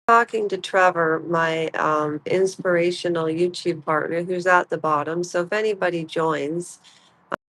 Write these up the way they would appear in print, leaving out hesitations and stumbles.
Talking to Trevor, my inspirational YouTube partner, who's at the bottom. So if anybody joins,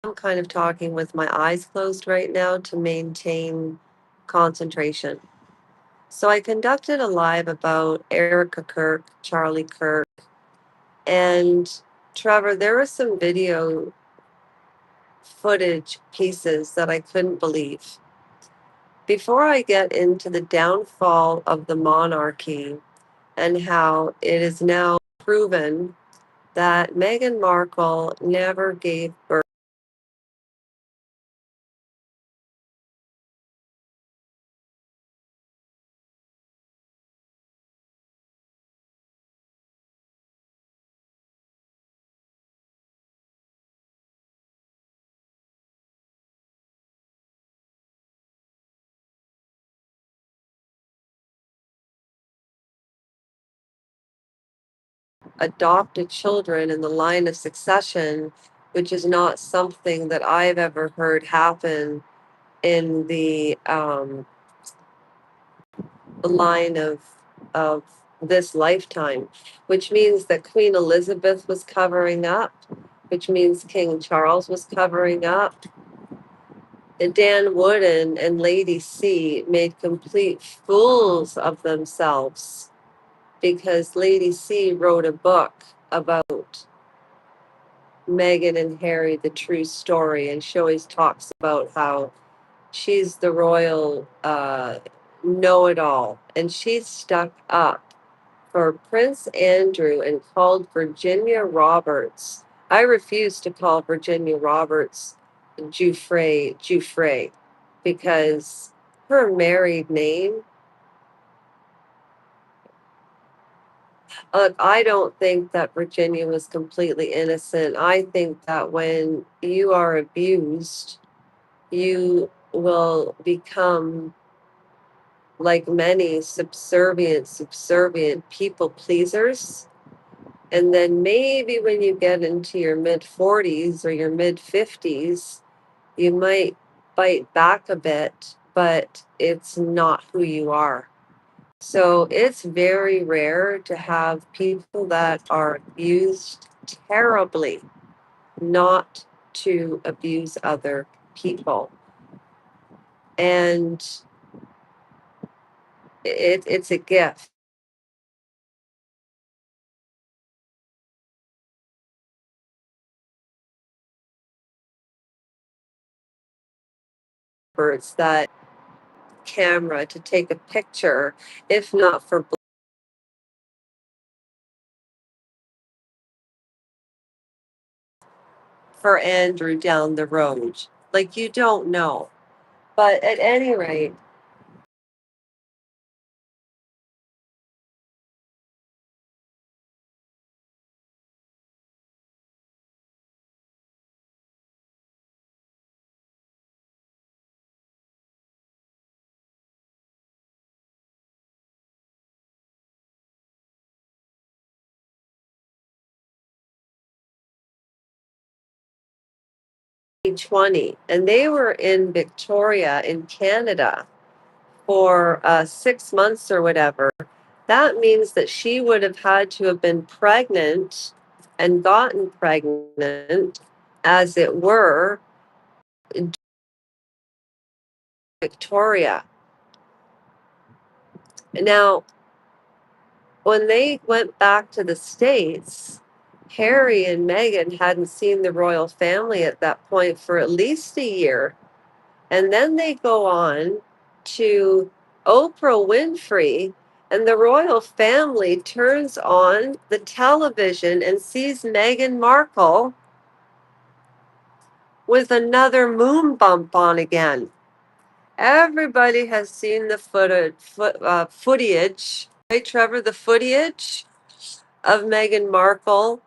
I'm kind of talking with my eyes closed right now to maintain concentration. So I conducted a live about Erica Kirk, Charlie Kirk, and Trevor, there were some video footage pieces that I couldn't believe. Before I get into the downfall of the monarchy and how it is now proven that Meghan Markle never gave birth, adopted children in the line of succession, which is not something that I've ever heard happen in the line of this lifetime, which means that Queen Elizabeth was covering up, which means King Charles was covering up. And Dan Wooden and Lady C made complete fools of themselves because Lady C wrote a book about Meghan and Harry, the true story, and she always talks about how she's the royal know-it-all, and she stuck up for Prince Andrew and called Virginia Roberts. I refuse to call Virginia Roberts Giuffre because her married name. I don't think that Virginia was completely innocent. I think that when you are abused, you will become, like many, subservient people pleasers. And then maybe when you get into your mid 40s or your mid 50s, you might bite back a bit, but it's not who you are. So it's very rare to have people that are abused terribly not to abuse other people. And it's a gift. Birds that camera to take a picture, if not for Andrew down the road. Like you don't know. But at any rate, 2020, and they were in Victoria in Canada for 6 months or whatever. That means that she would have had to have been pregnant and gotten pregnant, as it were, in Victoria. Now, when they went back to the States, Harry and Meghan hadn't seen the royal family at that point for at least a year. And then they go on to Oprah Winfrey, and the royal family turns on the television and sees Meghan Markle with another moon bump on again. Everybody has seen the footage, right, Trevor? The footage of Meghan Markle,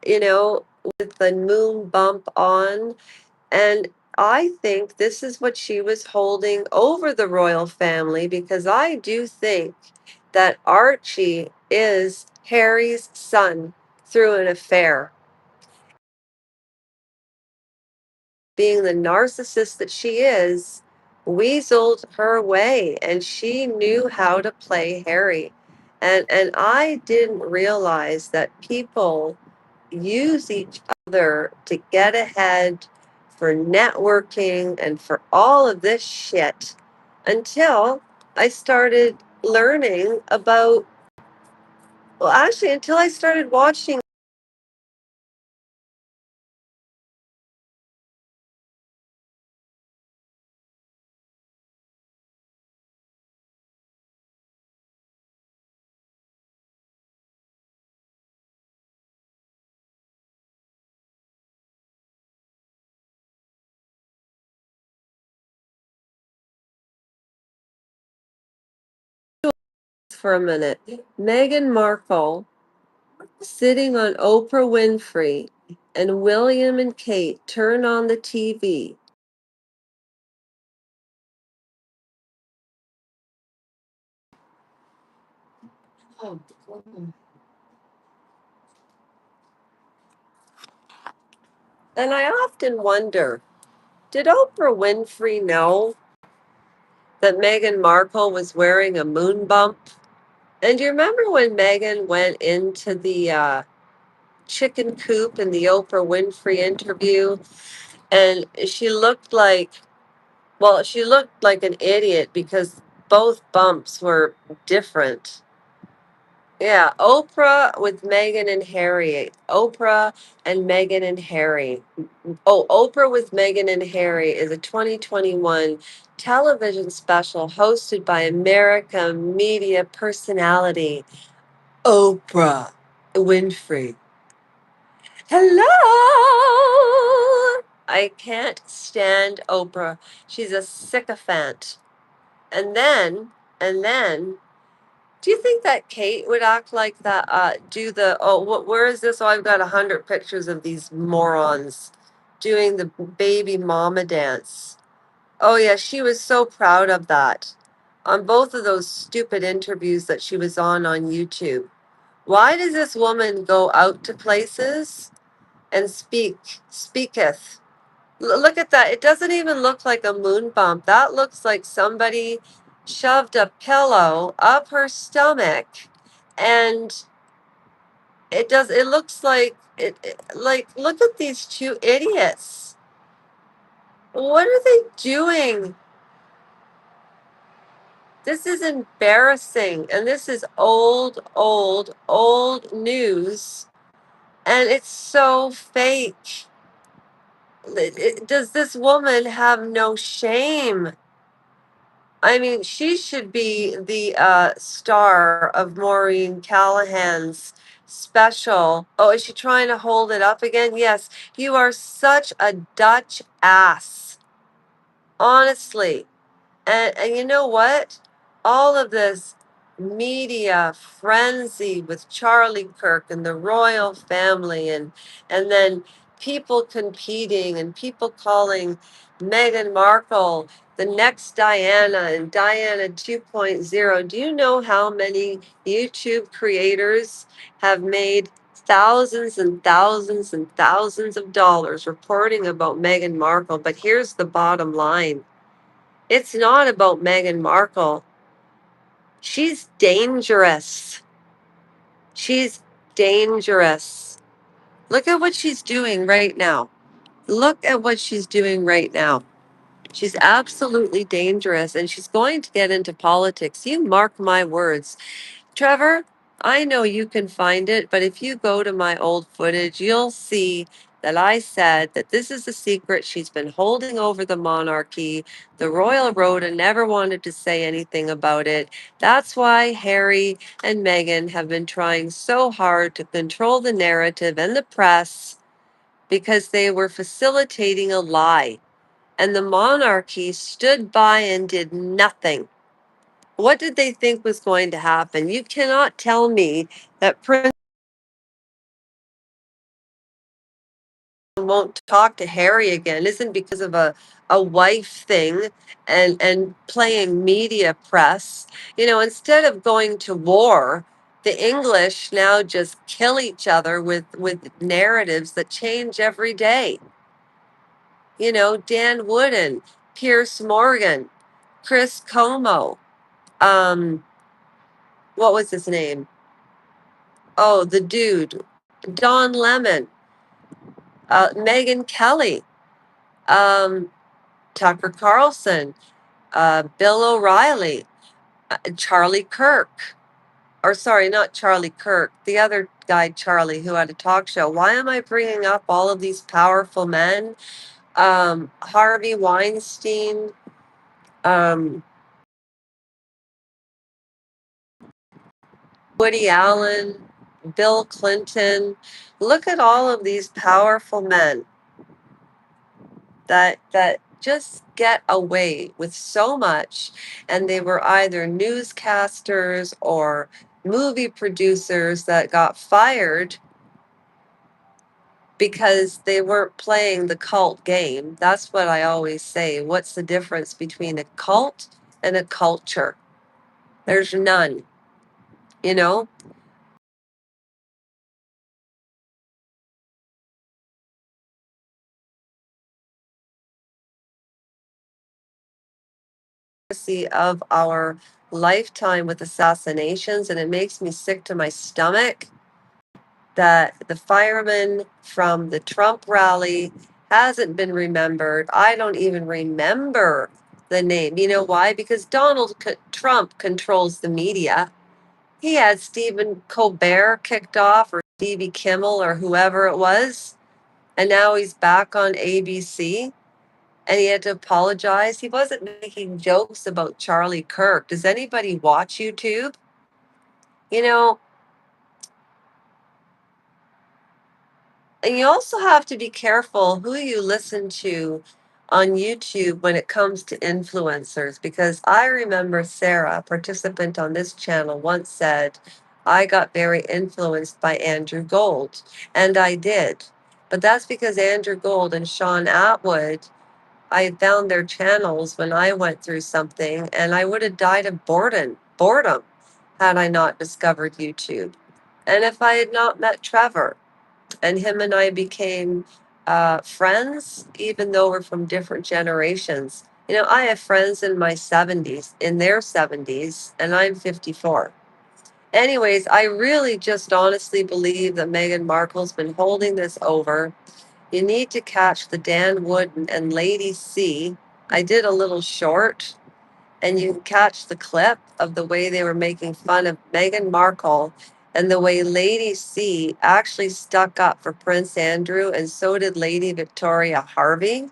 you know, with the moon bump on. And I think this is what she was holding over the royal family because I do think that Archie is Harry's son through an affair. Being the narcissist that she is, weaseled her way and she knew how to play Harry. And I didn't realize that people use each other to get ahead for networking and for all of this shit until I started learning about, well, actually, until I started watching for a minute. Meghan Markle sitting on Oprah Winfrey and William and Kate turn on the TV. Oh, and I often wonder, did Oprah Winfrey know that Meghan Markle was wearing a moon bump? And do you remember when Meghan went into the chicken coop in the Oprah Winfrey interview? And she looked like, well, she looked like an idiot because both bumps were different. Yeah, Oprah with Meghan and Harry. Oprah and Meghan and Harry. Oh, Oprah with Meghan and Harry is a 2021 television special hosted by American media personality Oprah Winfrey. Hello! I can't stand Oprah. She's a sycophant. And then, and then, do you think that Kate would act like that? Do the, oh, what, where is this? Oh, I've got 100 pictures of these morons doing the baby mama dance. Oh, yeah, she was so proud of that on both of those stupid interviews that she was on YouTube. Why does this woman go out to places and speaketh? Look at that. It doesn't even look like a moon bump. That looks like somebody shoved a pillow up her stomach and it looks like like look at these two idiots. What are they doing? This is embarrassing and this is old news and it's so fake. Does this woman have no shame? I mean, she should be the star of Maureen Callahan's special. Oh, is she trying to hold it up again? Yes. You are such a Dutch ass. Honestly. And you know what? All of this media frenzy with Charlie Kirk and the royal family and then people competing and people calling Meghan Markle the next Diana and Diana 2.0. Do you know how many YouTube creators have made thousands and thousands and thousands of dollars reporting about Meghan Markle? But here's the bottom line. It's not about Meghan Markle. She's dangerous. She's dangerous. Look at what she's doing right now. Look at what she's doing right now. She's absolutely dangerous and she's going to get into politics. You mark my words. Trevor, I know you can find it, but if you go to my old footage, you'll see that I said that this is a secret she's been holding over the monarchy. The royal Rhoda never wanted to say anything about it. That's why Harry and Meghan have been trying so hard to control the narrative and the press because they were facilitating a lie. And the monarchy stood by and did nothing. What did they think was going to happen? You cannot tell me that Prince won't talk to Harry again isn't because of a wife thing and playing media press. You know, instead of going to war, the English now just kill each other with narratives that change every day. You know, Dan Wooden, Pierce Morgan, Chris Como. Um, What was his name? Oh, the dude, Don Lemon, Meghan Kelly, um, Tucker Carlson, Bill O'Reilly, Charlie Kirk. Or sorry, not Charlie Kirk, the other guy, Charlie, who had a talk show. Why am I bringing up all of these powerful men? Harvey Weinstein, um, Woody Allen, Bill Clinton. Look at all of these powerful men that just get away with so much, and they were either newscasters or movie producers that got fired because they weren't playing the cult game. That's what I always say. What's the difference between a cult and a culture? There's none, you know? Of our lifetime with assassinations, and it makes me sick to my stomach that the fireman from the Trump rally hasn't been remembered. I don't even remember the name. You know why? Because Trump controls the media. He had Stephen Colbert kicked off, or Stevie Kimmel, or whoever it was, and now he's back on ABC. And he had to apologize. He wasn't making jokes about Charlie Kirk. Does anybody watch YouTube? You know, and you also have to be careful who you listen to on YouTube when it comes to influencers, because I remember Sarah, a participant on this channel, once said, I got very influenced by Andrew Gold. And I did. But that's because Andrew Gold and Sean Atwood, I had found their channels when I went through something, and I would have died of boredom had I not discovered YouTube. And if I had not met Trevor, and him and I became friends, even though we're from different generations. You know, I have friends in my 70s, in their 70s, and I'm 54. Anyways, I really just honestly believe that Meghan Markle's been holding this over. You need to catch the Dan Wood and Lady C. I did a little short, and you can catch the clip of the way they were making fun of Meghan Markle and the way Lady C actually stuck up for Prince Andrew, and so did Lady Victoria Harvey.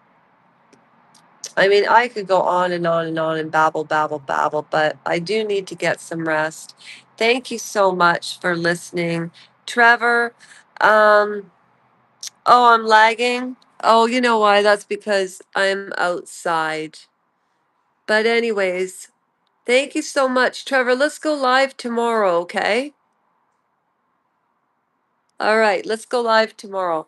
I mean, I could go on and on and on and babble, babble, babble, but I do need to get some rest. Thank you so much for listening. Trevor, oh, I'm lagging. Oh, you know why? That's because I'm outside. But, anyways, thank you so much, Trevor. Let's go live tomorrow, okay? All right, let's go live tomorrow.